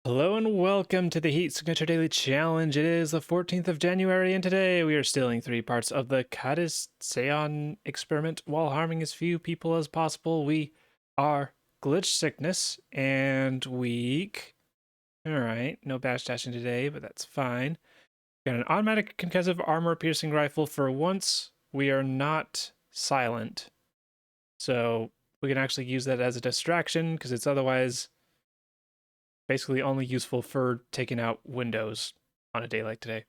Hello and welcome to the Heat Signature Daily Challenge. It is the 14th of January, and today we are stealing 3 parts of the Seon experiment while harming as few people as possible. We are Glitch Sickness and Weak. Alright, no bash dashing today, but that's fine. Got an automatic concussive armor-piercing rifle. For once, we are not silent. So we can actually use that as a distraction, because it's otherwise basically only useful for taking out windows on a day like today.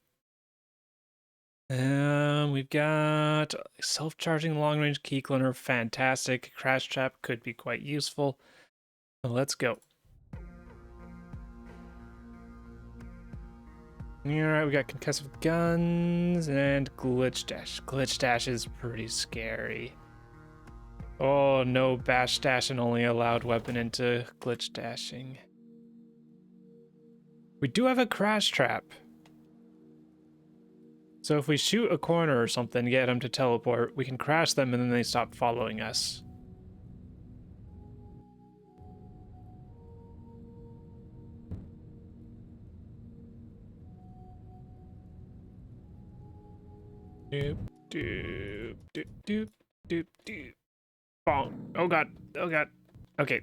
We've got self-charging long-range key cloner, fantastic. Crash trap could be quite useful. Let's go. Alright, we got concussive guns and glitch dash. Glitch dash is pretty scary. Oh, no bash dash and only allowed weapon into glitch dashing. We do have a crash trap. So if we shoot a corner or something, get them to teleport, we can crash them and then they stop following us. Doop, doop, doop, doop, doop, doop. Bonk. Oh god, oh god. Okay.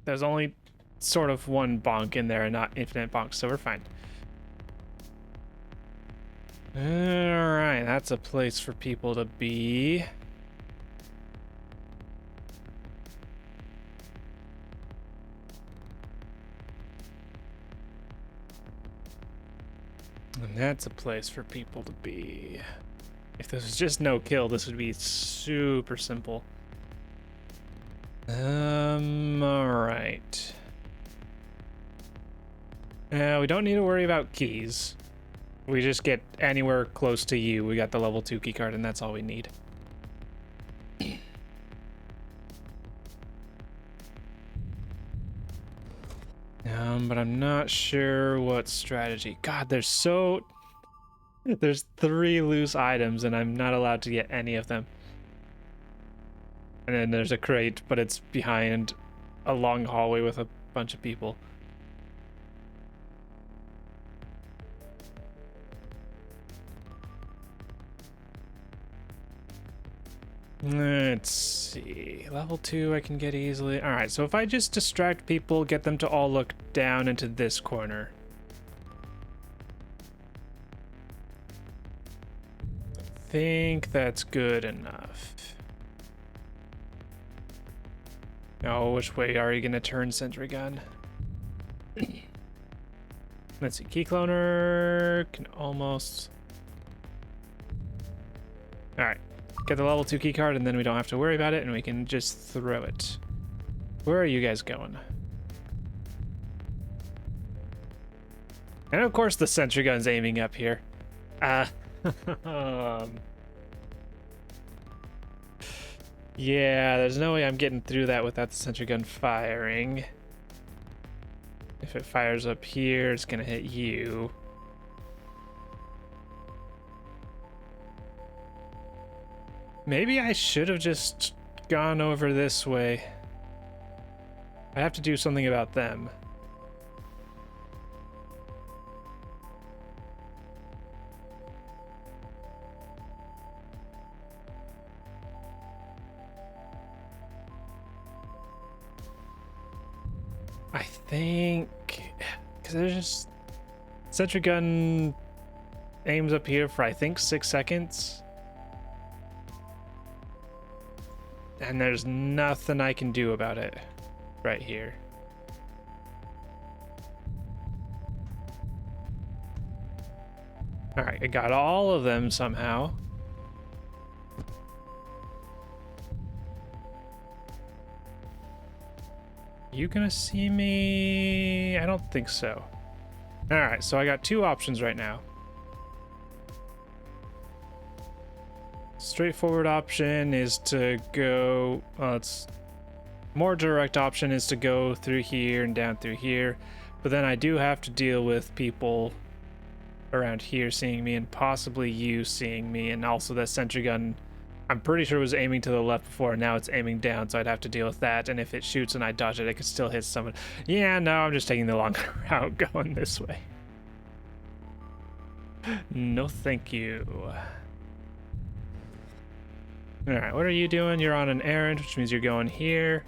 There's only sort of one bonk in there and not infinite bonks, so we're fine. Alright, that's a place for people to be. And that's a place for people to be. If this was just no kill, this would be super simple. Alright. We don't need to worry about keys. We just get anywhere close to you. We got the level 2 keycard, and that's all we need. But I'm not sure what strategy. God, there's 3 loose items, and I'm not allowed to get any of them. And then there's a crate, but it's behind a long hallway with a bunch of people. Let's see. Level 2 I can get easily. Alright, so if I just distract people, get them to all look down into this corner. I think that's good enough. Oh, which way are you gonna turn, sentry gun? Let's see. Key cloner can almost. Alright. Get the level 2 keycard, and then we don't have to worry about it, and we can just throw it. Where are you guys going? And of course the sentry gun's aiming up here. Yeah, there's no way I'm getting through that without the sentry gun firing. If it fires up here, it's gonna hit you. Maybe I should have just gone over this way. I have to do something about them. I think, because there's just sentry gun aims up here for I think 6 seconds. And there's nothing I can do about it right here. All right, I got all of them somehow. You gonna see me? I don't think so. All right, so I got 2 options right now. Straightforward option is to go, it's more direct option is to go through here and down through here, but then I do have to deal with people around here seeing me and possibly you seeing me, and also that sentry gun I'm pretty sure it was aiming to the left before, and now it's aiming down, so I'd have to deal with that. And if it shoots and I dodge it, it could still hit someone. Yeah, no, I'm just taking the longer route going this way. No, thank you. Alright, what are you doing? You're on an errand, which means you're going here.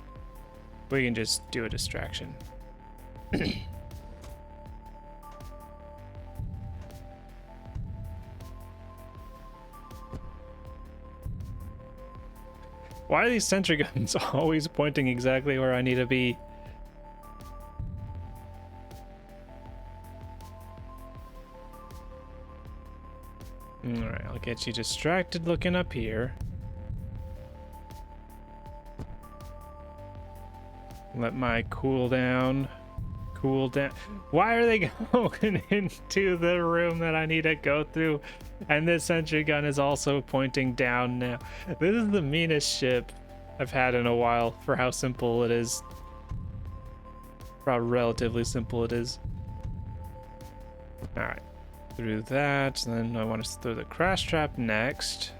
We can just do a distraction. Why are these sentry guns always pointing exactly where I need to be? Alright, I'll get you distracted looking up here. Let my cool down. Why are they going into the room that I need to go through? And this sentry gun is also pointing down now. This is the meanest ship I've had in a while for how simple it is. For how relatively simple it is. Alright. Through that, and then I want to throw the crash trap next.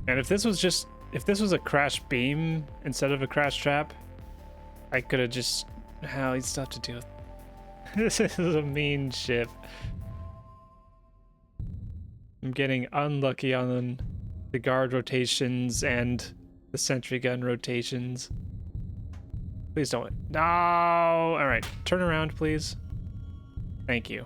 And if this was a crash beam instead of a crash trap, I could have just... Hell, he'd still have to deal with... This is a mean ship. I'm getting unlucky on the guard rotations and the sentry gun rotations. Please don't... No! Alright, turn around, please. Thank you.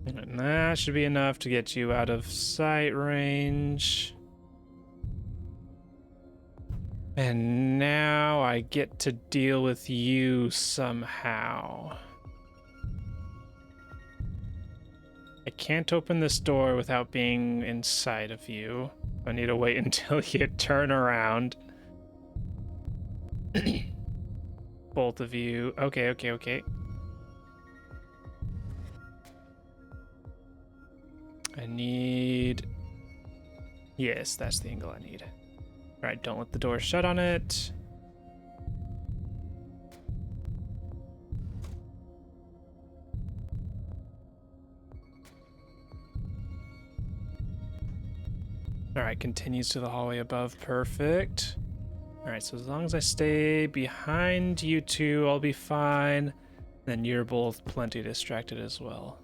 And that should be enough to get you out of sight range. And now I get to deal with you somehow. I can't open this door without being inside of you. I need to wait until you turn around. Both of you. Okay. I need... Yes, that's the angle I need. Alright, don't let the door shut on it. Alright, continues to the hallway above. Perfect. Alright, so as long as I stay behind you two, I'll be fine. Then you're both plenty distracted as well.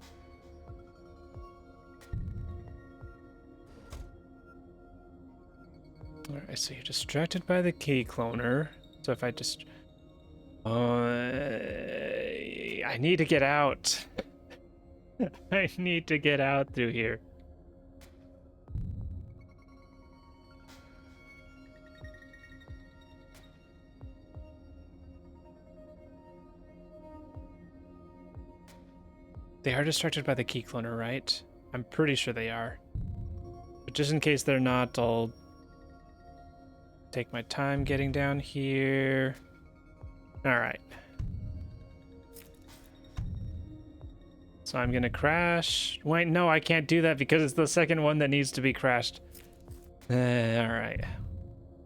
Alright, so you're distracted by the key cloner. So if I just... I need to get out. I need to get out through here. They are distracted by the key cloner, right? I'm pretty sure they are. But just in case they're not, I'll take my time getting down here. Alright. So I'm gonna crash. Wait, no, I can't do that because it's the second one that needs to be crashed. Alright.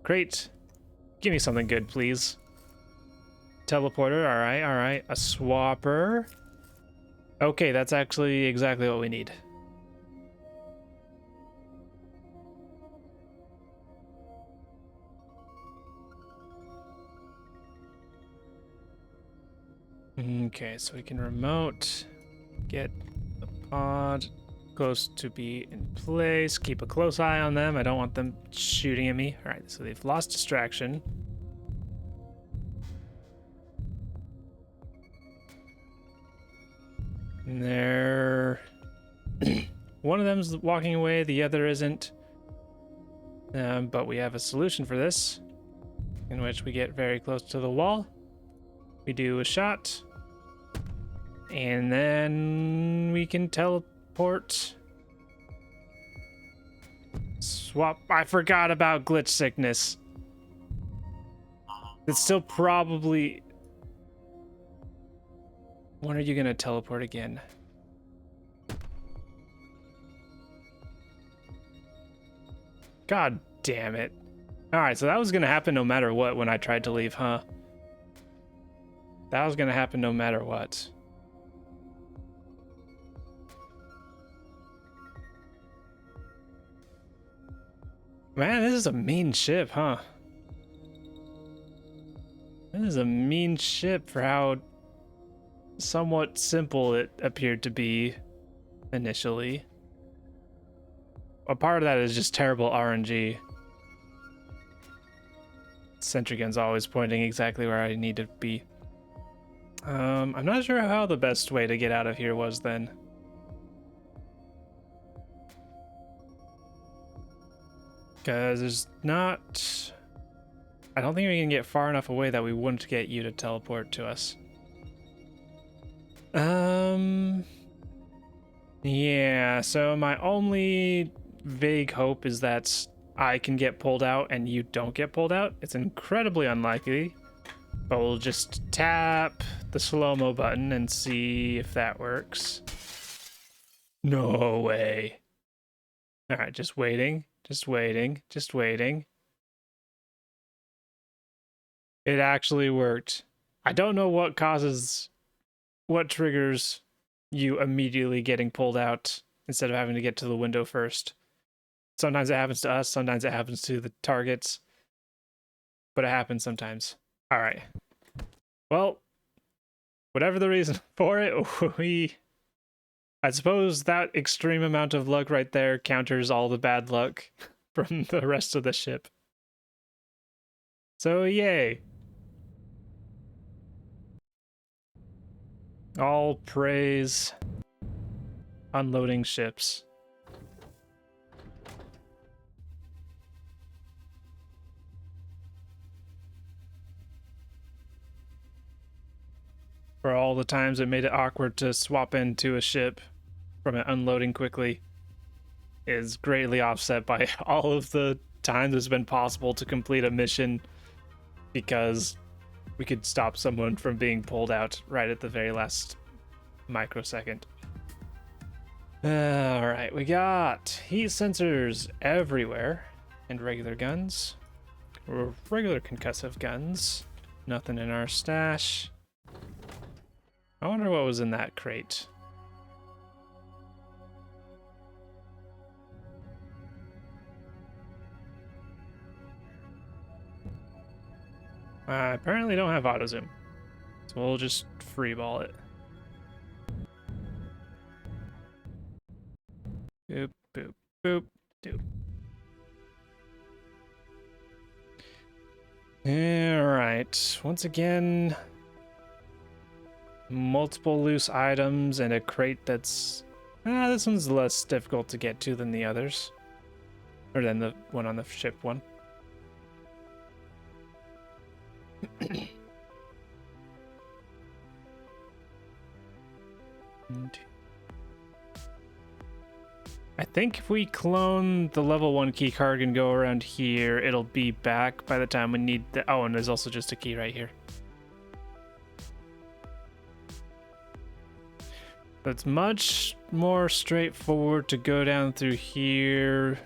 Great. Give me something good, please. Teleporter, alright. A swapper. Okay, that's actually exactly what we need. Okay, so we can remote, get the pod close to be in place, keep a close eye on them. I don't want them shooting at me. All right, so they've lost distraction. And they're... one of them's walking away, the other isn't. But we have a solution for this, in which we get very close to the wall. We do a shot, and then we can teleport. Swap. I forgot about glitch sickness. It's still probably... When are you gonna teleport again? God damn it. Alright, so that was gonna happen no matter what when I tried to leave, huh? That was gonna happen no matter what. Man, this is a mean ship, huh? This is a mean ship for how somewhat simple it appeared to be initially. A part of that is just terrible RNG. Sentry gun's always pointing exactly where I need to be. I'm not sure how the best way to get out of here was then. Because there's not... I don't think we can get far enough away that we wouldn't get you to teleport to us. Yeah, so my only vague hope is that I can get pulled out and you don't get pulled out. It's incredibly unlikely, but we'll just tap the slow-mo button and see if that works. No way. All right, just waiting, just waiting, just waiting. It actually worked. I don't know what triggers you immediately getting pulled out instead of having to get to the window first. Sometimes it happens to us, sometimes it happens to the targets, but it happens sometimes. All right. Well, whatever the reason for it, I suppose that extreme amount of luck right there counters all the bad luck from the rest of the ship. So, yay. All praise unloading ships. For all the times it made it awkward to swap into a ship from it unloading quickly is greatly offset by all of the times it's been possible to complete a mission because we could stop someone from being pulled out right at the very last microsecond. Alright, we got heat sensors everywhere and regular guns. Or regular concussive guns. Nothing in our stash. I wonder what was in that crate. I apparently don't have auto zoom, so we'll just freeball it. Boop, boop, boop, doop. Alright, once again, multiple loose items and a crate that's... this one's less difficult to get to than the others. Or than the one on the ship one. I think if we clone the level 1 key card and go around here, it'll be back by the time we need the... Oh, and there's also just a key right here. It's much more straightforward to go down through here.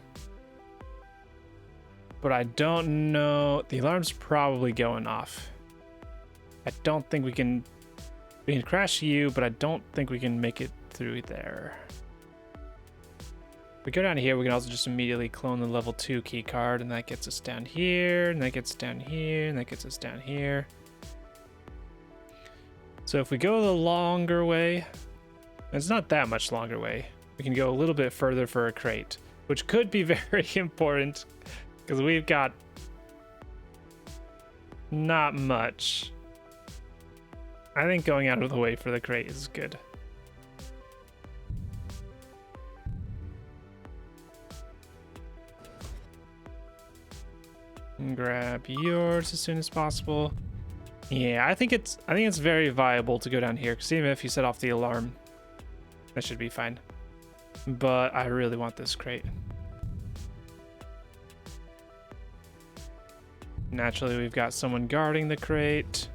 But I don't know... The alarm's probably going off. I don't think we can... We can crash you, but I don't think we can make it through there. If we go down here, we can also just immediately clone the level 2 key card, and that gets us down here, and that gets us down here, and that gets us down here. So if we go the longer way, it's not that much longer way, we can go a little bit further for a crate, which could be very important, because we've got not much. I think going out of the way for the crate is good. Grab yours as soon as possible. Yeah, I think it's very viable to go down here, because even if you set off the alarm, that should be fine. But I really want this crate. Naturally, we've got someone guarding the crate.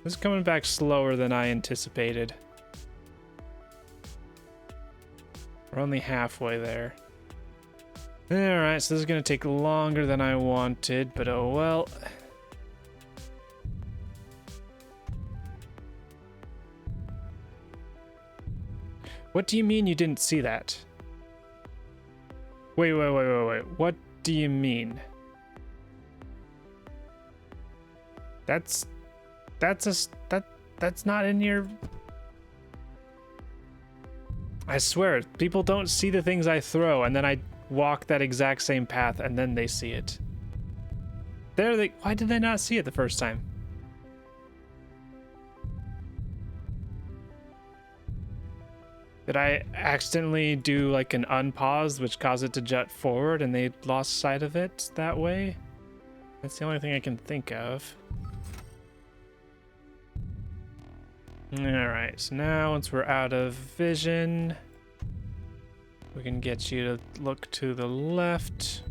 This is coming back slower than I anticipated. We're only halfway there. Alright, so this is going to take longer than I wanted, but oh well. What do you mean you didn't see that? Wait. What do you mean? That's not in your... I swear, people don't see the things I throw, and then I walk that exact same path, and then they see it. Why did they not see it the first time? Did I accidentally do like an unpause, which caused it to jut forward, and they lost sight of it that way? That's the only thing I can think of. Alright, so now once we're out of vision, we can get you to look to the left.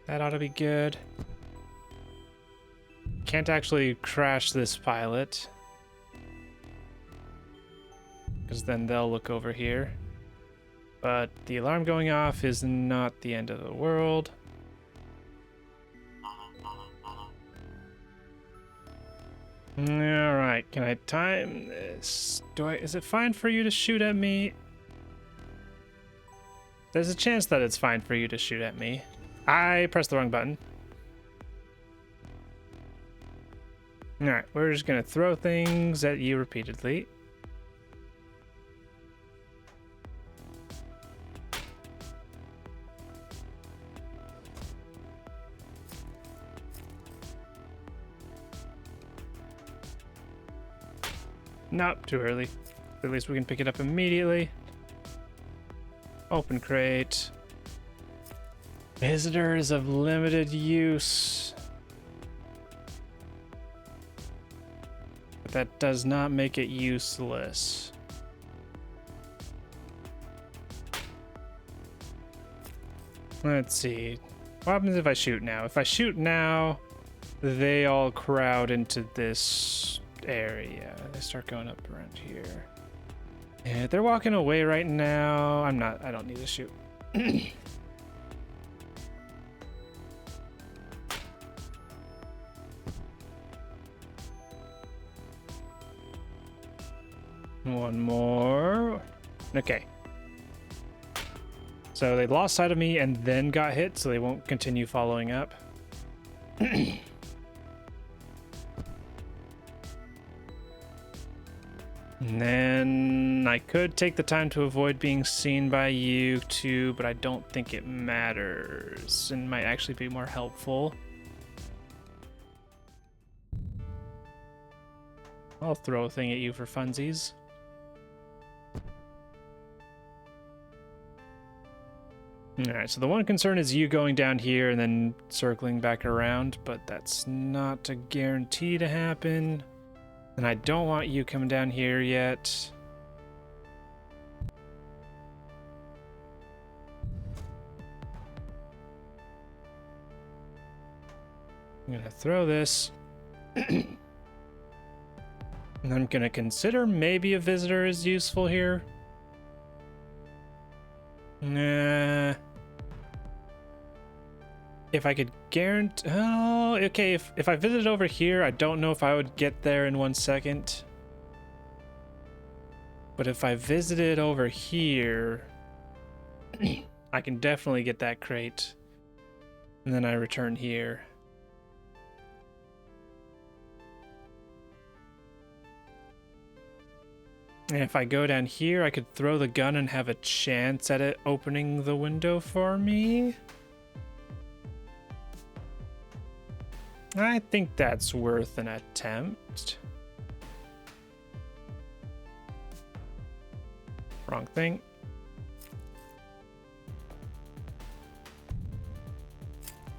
That ought to be good. Can't actually crash this pilot, because then they'll look over here. But the alarm going off is not the end of the world. Alright, can I time this? Is it fine for you to shoot at me? There's a chance that it's fine for you to shoot at me. I pressed the wrong button. Alright, we're just gonna throw things at you repeatedly. Nope, too early. At least we can pick it up immediately. Open crate. Visitors of limited use. But that does not make it useless. Let's see. What happens if I shoot now? If I shoot now, they all crowd into this area. They start going up around here. Yeah, they're walking away right now. I don't need to shoot. One more. Okay. So they lost sight of me and then got hit, so they won't continue following up. And then I could take the time to avoid being seen by you too, but I don't think it matters and might actually be more helpful. I'll throw a thing at you for funsies. Alright, so the one concern is you going down here and then circling back around, but that's not a guarantee to happen. And I don't want you coming down here yet. I'm gonna throw this. And I'm gonna consider maybe a visitor is useful here. Nah. If I could guarantee... Oh, okay, if I visited over here, I don't know if I would get there in 1 second. But if I visited over here, I can definitely get that crate. And then I return here. And if I go down here, I could throw the gun and have a chance at it opening the window for me. I think that's worth an attempt. Wrong thing.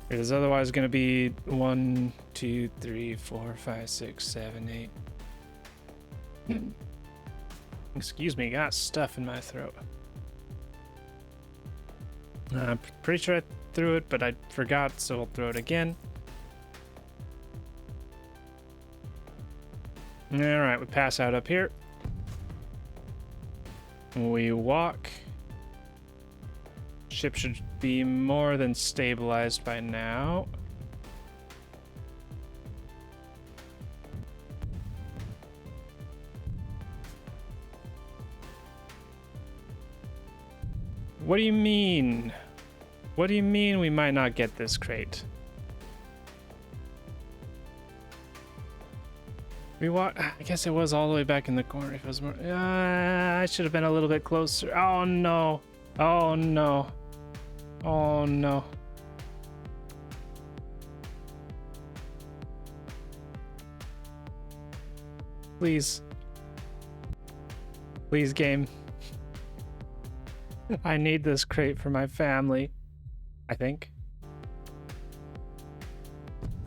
It is otherwise going to be 1, 2, 3, 4, 5, 6, 7, 8. Excuse me, got stuff in my throat. I'm pretty sure I threw it, but I forgot, so I'll throw it again. Alright, we pass out up here. We walk. Ship should be more than stabilized by now. What do you mean? What do you mean we might not get this crate? I guess it was all the way back in the corner. If it was more, I should have been a little bit closer. Oh no! Oh no! Oh no! Please, please, game. I need this crate for my family. I think.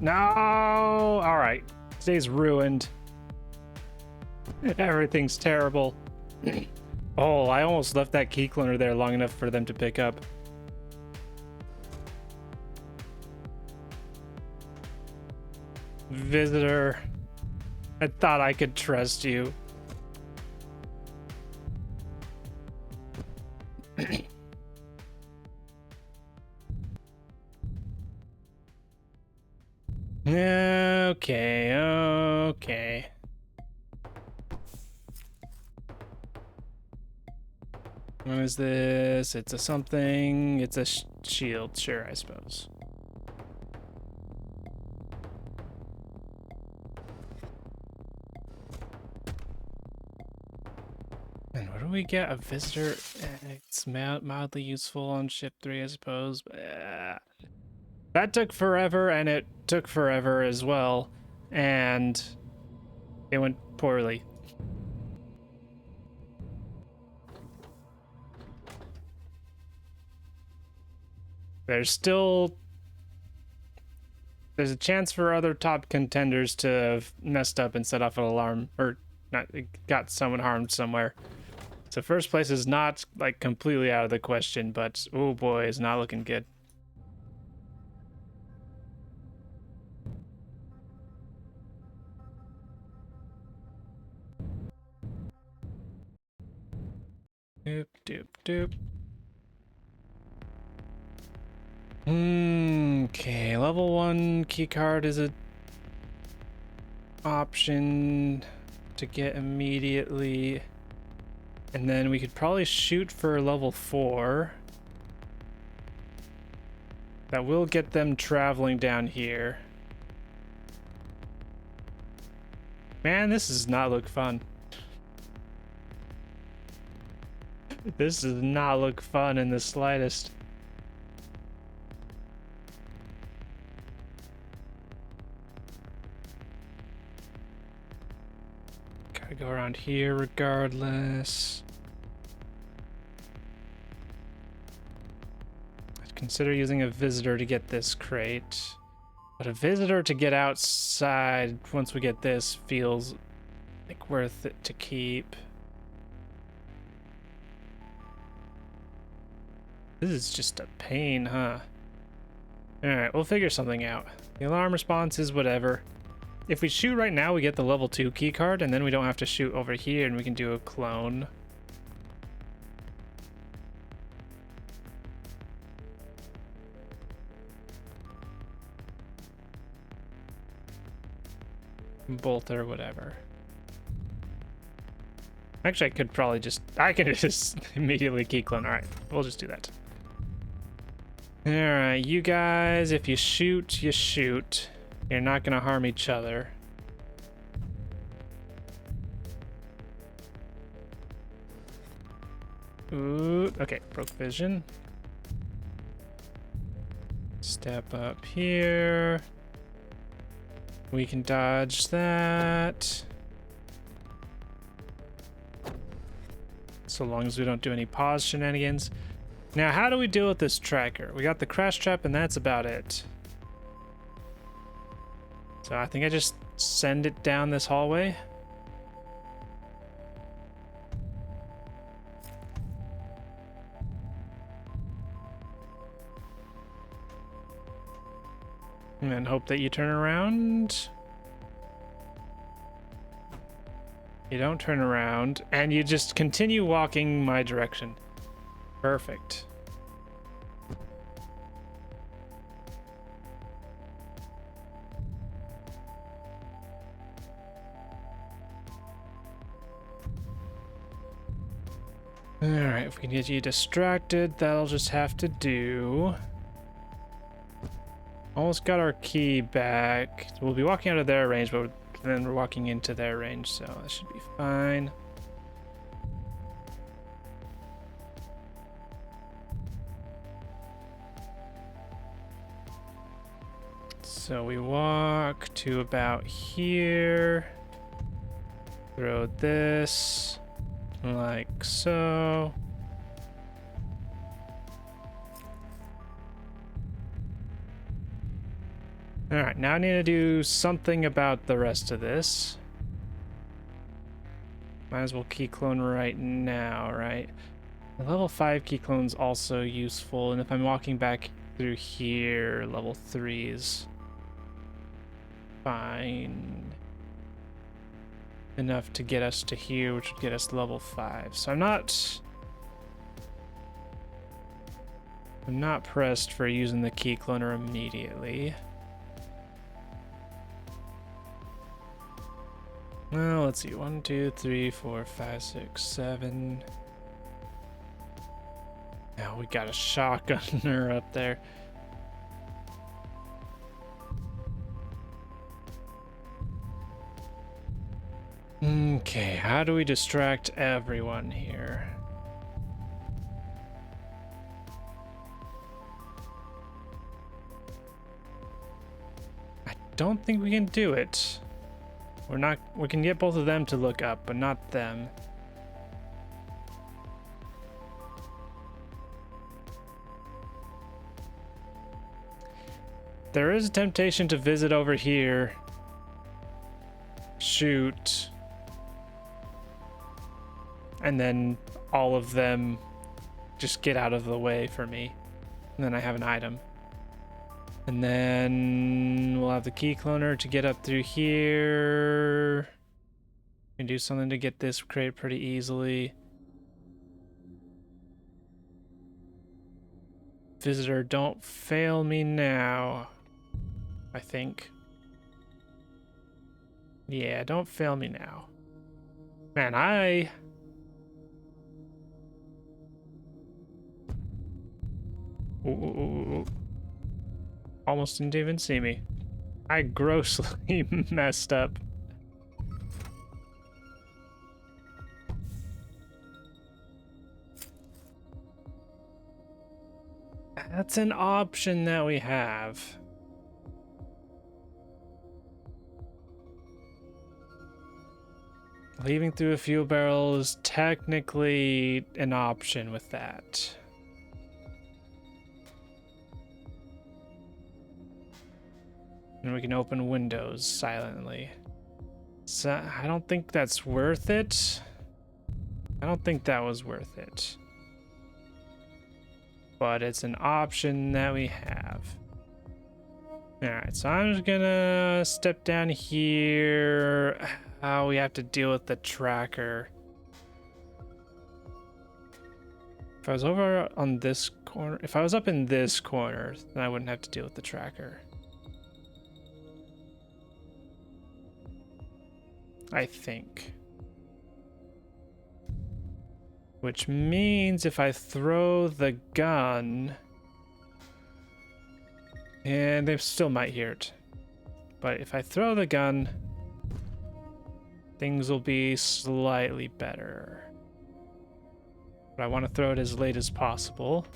No! All right, today's ruined. Everything's terrible. Oh, I almost left that key cloner there long enough for them to pick up. Visitor. I thought I could trust you. Okay, okay. What is this? It's a something. It's a shield, sure, I suppose. And what do we get? A visitor? It's mildly useful on ship 3, I suppose. That took forever, and it took forever as well. And it went poorly. There's a chance for other top contenders to have messed up and set off an alarm, or not, got someone harmed somewhere. So first place is not like completely out of the question, but oh boy, it's not looking good. Doop doop doop. Okay, level 1 keycard is a option to get immediately. And then we could probably shoot for level 4. That will get them traveling down here. Man, this does not look fun. This does not look fun in the slightest. Gotta go around here regardless. I'd consider using a visitor to get this crate. But a visitor to get outside once we get this feels like worth it to keep. This is just a pain, huh? Alright, we'll figure something out. The alarm response is whatever. If we shoot right now, we get the level 2 keycard, and then we don't have to shoot over here, and we can do a clone. Bolt or whatever. Actually, I could probably I can just immediately key clone. Alright, we'll just do that. Alright, you guys, if you shoot, you shoot. You're not gonna harm each other. Ooh, okay, broke vision. Step up here. We can dodge that. So long as we don't do any pause shenanigans. Now, how do we deal with this tracker? We got the crash trap, and that's about it. So I think I just send it down this hallway. And then hope that you turn around. You don't turn around, and you just continue walking my direction. Perfect. Alright, if we can get you distracted, that'll just have to do. Almost got our key back. We'll be walking out of their range, but then we're walking into their range, so that should be fine. So we walk to about here. Throw this like so. Alright, now I need to do something about the rest of this. Might as well key clone right now, right? The level 5 key clone's also useful, and if I'm walking back through here, level 3 is fine. Enough to get us to here, which would get us level 5. So I'm not pressed for using the key cloner immediately. Well, let's see. 1, 2, 3, 4, 5, 6, 7. Now we got a shotgunner up there. Okay, how do we distract everyone here? I don't think we can do it. We can get both of them to look up, but not them. There is a temptation to visit over here. Shoot. And then all of them just get out of the way for me. And then I have an item. And then we'll have the key cloner to get up through here. We can do something to get this crate pretty easily. Visitor, don't fail me now. I think. Yeah, don't fail me now. Man, Ooh. Almost didn't even see me. I grossly messed up. That's an option that we have. Leaving through a fuel barrel is technically an option with that. And we can open windows silently. So I don't think that's worth it. I don't think that was worth it. But it's an option that we have. Alright, so I'm just gonna step down here. Oh, we have to deal with the tracker. If I was over on this corner, if I was up in this corner, then I wouldn't have to deal with the tracker. I think. Which means if I throw the gun, and they still might hear it. But if I throw the gun, things will be slightly better. But I want to throw it as late as possible.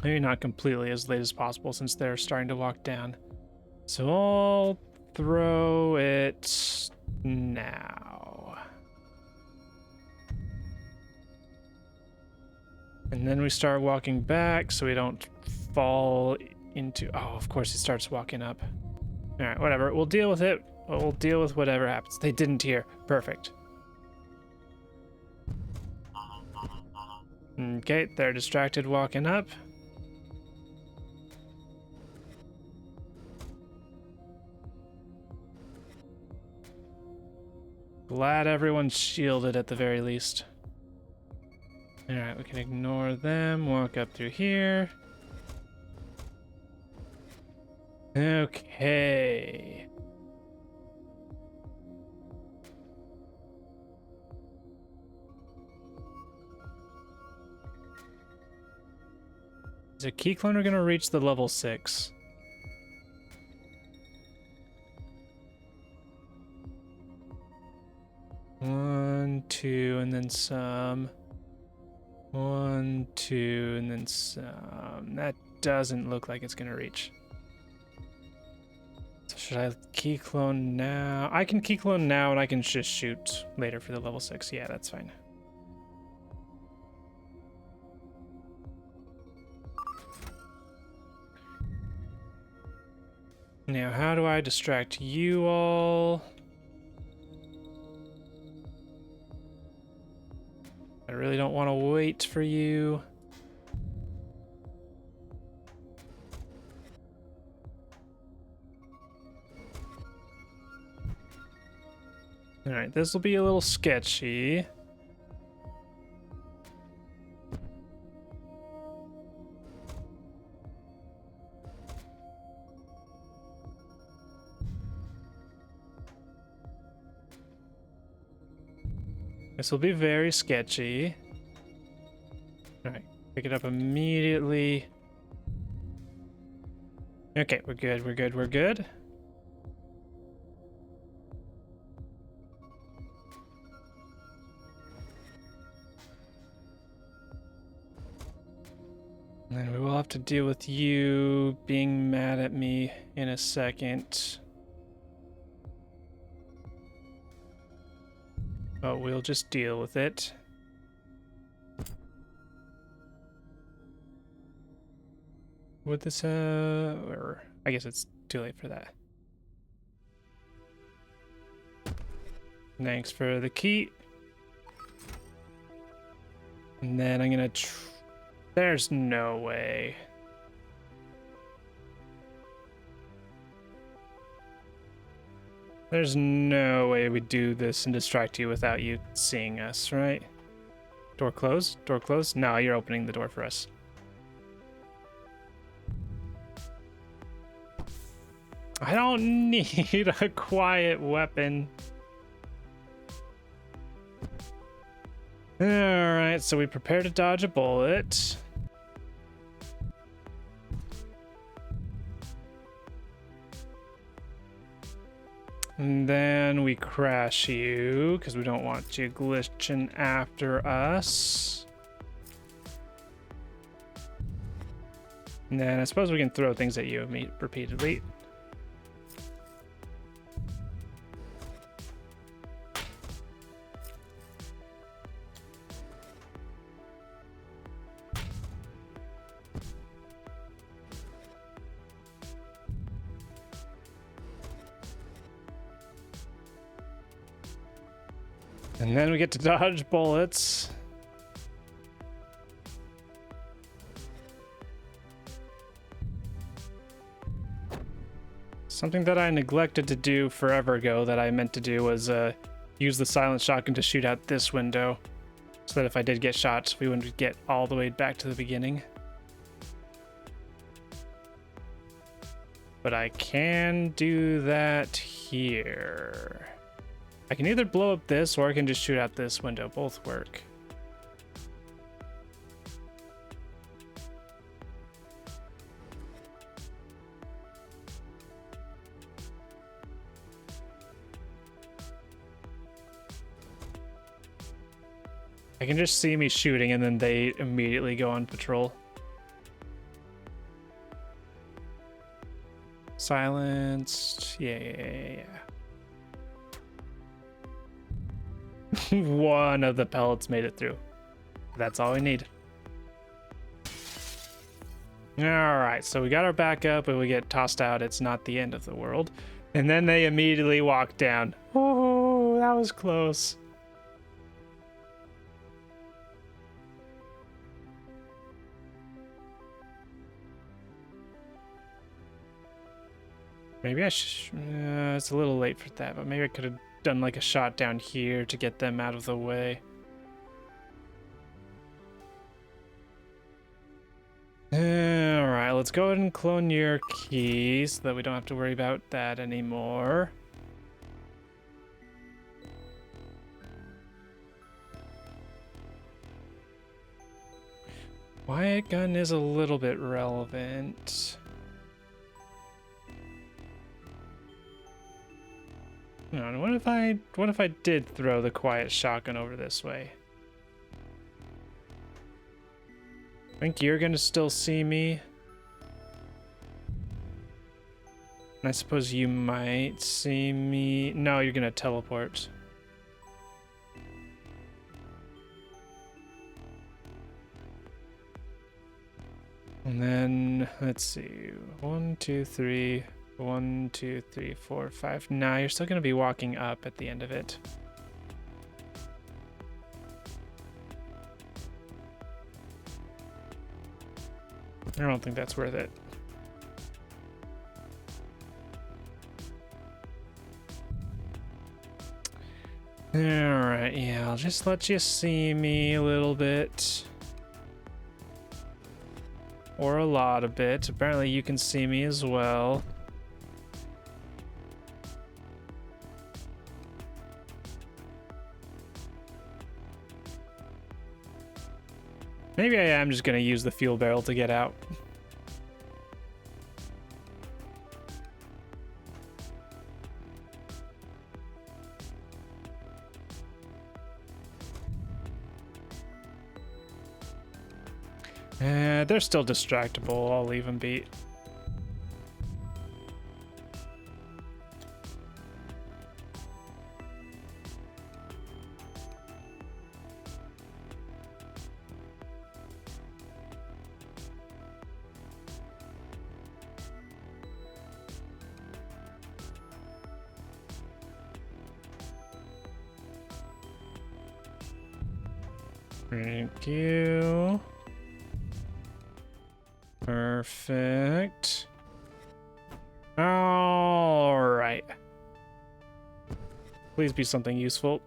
Maybe not completely as late as possible since they're starting to walk down. So I'll throw it now. And then we start walking back so we don't fall into... Oh, of course he starts walking up. Alright, whatever. We'll deal with it. We'll deal with whatever happens. They didn't hear. Perfect. Okay, they're distracted walking up. Glad everyone's shielded at the very least. Alright, we can ignore them, walk up through here. Okay. Is a key cloner gonna reach the level 6? One, two, and then some. 1, 2, and then some. That doesn't look like it's gonna reach. So should I key clone now? I can key clone now, and I can just shoot later for the level 6. Yeah, that's fine. Now, how do I distract you all? I really don't want to wait for you. All right, this will be a little sketchy. This will be very sketchy. All right, pick it up immediately. Okay, we're good, we're good, we're good. And then we will have to deal with you being mad at me in a second. But we'll just deal with it. Would this, or I guess it's too late for that. Thanks for the key. And then I'm gonna there's no way. There's no way we do this and distract you without you seeing us, right? Door closed? Door closed? No, you're opening the door for us. I don't need a quiet weapon. Alright, so we prepare to dodge a bullet. And then we crash you, because we don't want you glitching after us. And then I suppose we can throw things at you repeatedly. And then we get to dodge bullets. Something that I neglected to do forever ago that I meant to do was use the silent shotgun to shoot out this window, so that if I did get shot, we wouldn't get all the way back to the beginning. But I can do that here. I can either blow up this or I can just shoot out this window. Both work. I can just see me shooting and then they immediately go on patrol. Silenced. Yeah. One of the pellets made it through. That's all we need. Alright, so we got our backup and we get tossed out. It's not the end of the world. And then they immediately walk down. Oh, that was close. Maybe I should... it's a little late for that, but maybe I could have done like a shot down here to get them out of the way. Alright, let's go ahead and clone your key so that we don't have to worry about that anymore. Quiet gun is a little bit relevant. No, what if I did throw the quiet shotgun over this way? Think you're gonna still see me? And I suppose you might see me. No, you're gonna teleport. And then, let's see. 1, 2, 3. 1, 2, 3, 4, 5. Nah, you're still gonna be walking up at the end of it. I don't think that's worth it. Alright, yeah, I'll just let you see me a little bit. Or a lot of bit. Apparently you can see me as well. Maybe I am just gonna use the fuel barrel to get out. They're still distractible. I'll leave them be. Thank you. Perfect. All right. Please be something useful.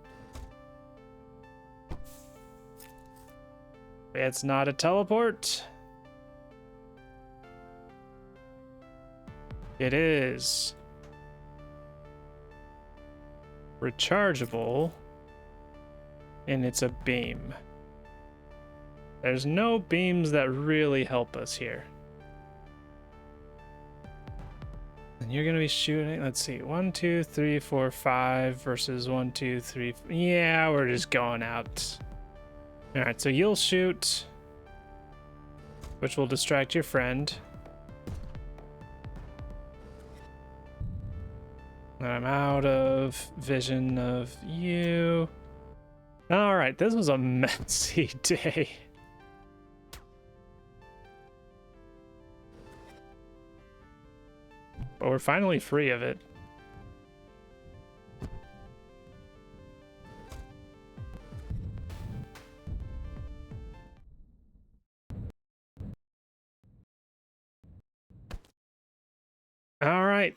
It's not a teleport. It is rechargeable, and it's a beam. There's no beams that really help us here. And you're gonna be shooting, let's see, 1, 2, 3, 4, 5 versus 1, 2, 3. Yeah, we're just going out. All right, so you'll shoot, which will distract your friend. I'm out of vision of you. All right, this was a messy day. But we're finally free of it. All right.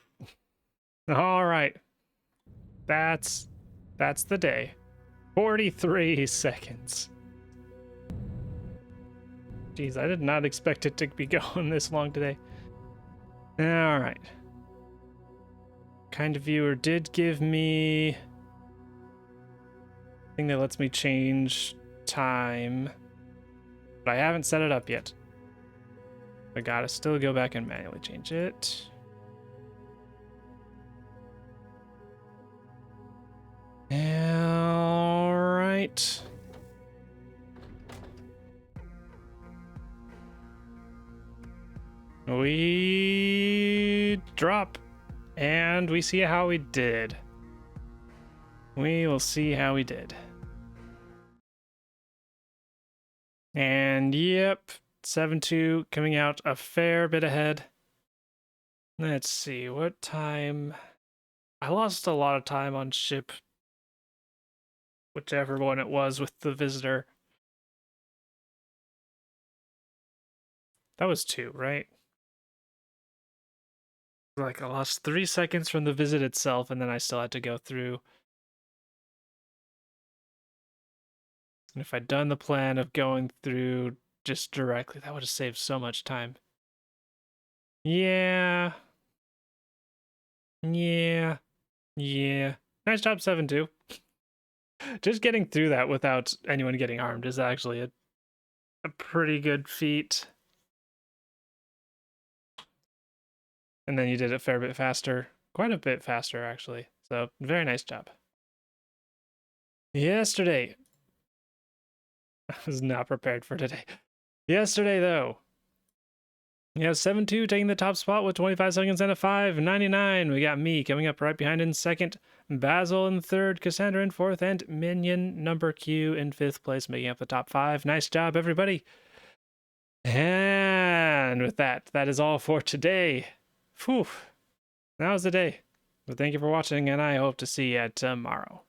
All right. That's the day. 43 seconds. Jeez, I did not expect it to be going this long today. All right. Kind of viewer did give me a thing that lets me change time, but I haven't set it up yet. I gotta still go back and manually change it. All right. We drop, and we see how we did. We will see how we did. And yep, 7-2 coming out a fair bit ahead. Let's see, what time? I lost a lot of time on ship, whichever one it was with the visitor. That was 2, right? Like I lost 3 seconds from the visit itself, and then I still had to go through. And if I'd done the plan of going through just directly, that would have saved so much time. Yeah. Yeah. Yeah. Nice job, 7-2. Just getting through that without anyone getting armed is actually a pretty good feat. And then you did it a fair bit faster. Quite a bit faster, actually. So, very nice job. Yesterday. I was not prepared for today. Yesterday, though. We have 7-2 taking the top spot with 25 seconds and a 5.99. We got me coming up right behind in second, Basil in third, Cassandra in fourth, and Minion number Q in fifth place, making up the top 5. Nice job, everybody. And with that, that is all for today. Phew. That was the day. But thank you for watching, and I hope to see you tomorrow.